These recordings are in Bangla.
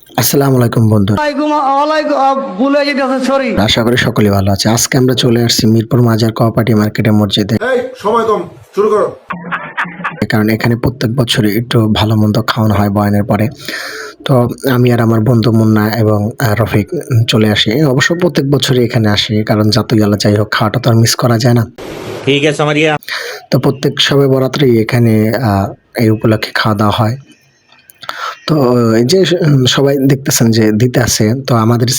আসসালামু আলাইকুম বন্ধু, আশা করি সকলে ভালো আছে। আজকে আমরা চলে আসছি মিরপুর মাজার কোঅপারেটিভ মার্কেটের মসজিদে। সময় কম, শুরু করো। কারণ এখানে প্রত্যেক বছরই একটু ভালো মন্দ খাওয়ানো হয় বয়ানের পরে। তো আমি আর আমার বন্ধু মুন্না এবং রফিক চলে আসি। অবশ্য প্রত্যেক বছরই এখানে আসি, কারণ যতই আল্লাহ যাই হোক, খাওয়াটা তো আর মিস করা যায় না। ঠিক আছে সামারিয়া। তো প্রত্যেক সবে বরাত্রি এখানে এই উপলক্ষে খাওয়া দাওয়া হয়। তো এই যে সবাই দেখতেছেন যে দিতে আছে, তো আমাদের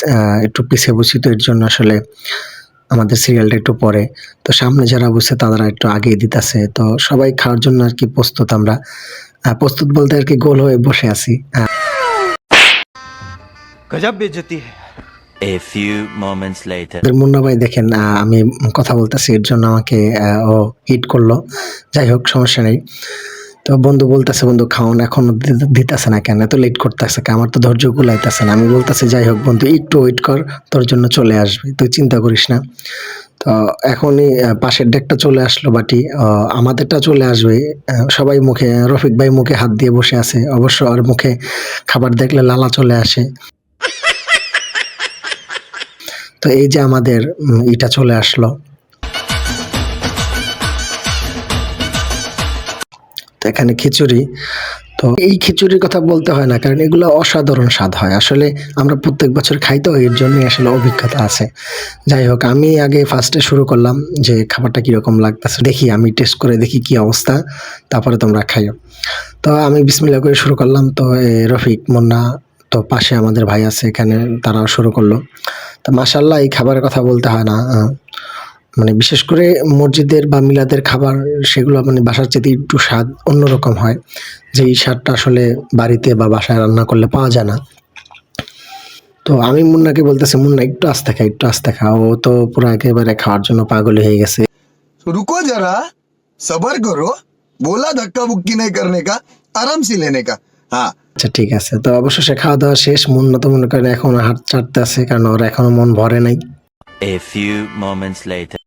একটু পিছিয়ে বসি, তো এর জন্য আসলে আমাদের সিরিয়ালটা একটু পরে। তো সামনে যারা বসে তারা একটু আগেই দিতেছে। তো সবাই খাওয়ার জন্য আর কি প্রস্তুত। আমরা প্রস্তুত বলতে আর কি গোল হয়ে বসে আছি। गजब बेइज्जती है। A few moments later. Munna ভাই দেখেন, আমি কথা বলতেছি এর জন্য আমাকে ও হিট করলো। যাই হোক, সমস্যা নেই। তো বন্ধু বলতেছে, বন্ধু খাওয়ান এখনো দিতেছে না কেন, এত লেট করতেছে কেন? আমার তো ধৈর্য কুলাইতেছে না। আমি বলতেছি যাই হোক বন্ধু, একটু ওয়েট কর, তোর জন্য চলে আসবে, তুই চিন্তা করিস না। তো এখনই পাশের ডেকটা চলে আসলো, বাটি আমাদেরটা চলে আসবে। সবাই মুখে, রফিক ভাই মুখে হাত দিয়ে বসে আছে। অবশ্য আর মুখে খাবার দেখলে লালা চলে আসে। তো এই যে আমাদের ইটা চলে আসলো। তো এখানে খিচুড়ি। তো এই খিচুড়ির কথা বলতে হয় না, কারণ এগুলো অসাধারণ স্বাদ হয়। আসলে আমরা প্রত্যেক বছর খাই, তো এর জন্যই আসলে অভিজ্ঞতা আছে। যাই হোক, আমি আগে ফার্স্টে শুরু করলাম যে খাবারটা কিরকম লাগতেছে দেখি, আমি টেস্ট করে দেখি কি অবস্থা, তারপরে তোমরা খাইও। তো আমি বিসমিল্লাহ করে শুরু করলাম। তো রফিক, মুন্না, তো পাশে আমাদের ভাই আছে এখানে, তারাও শুরু করলো। তো মাশাআল্লাহ, এই খাবারের কথা বলতে হয় না। মানে বিশেষ করে মসজিদের বা মিলাদের খাবার, সেগুলো মানে বাসার চেয়ে একটু স্বাদ অন্যরকম হয়। যেই স্বাদটা আসলে বাড়িতে বা বাসায় রান্না করলে পাওয়া যায় না। তো আমি মুন্নাকে বলতেছি, মুন্না একটু আস্তে খা, একটু আস্তে খা। ও তো পুরো একেবারে খাওয়ার জন্য পাগল হয়ে গেছে। रुको जरा, सबर करो। बोला धक्का बुक्की नहीं करने का, आराम से लेने का। हाँ, আচ্ছা ঠিক আছে। তো অবশেষে খাওয়া দাওয়া শেষ। মুন্না তো মনে করেন এখনো হাত চাটতে আছে, কারণ ওর এখনো মন ভরে নাই। A few moments later.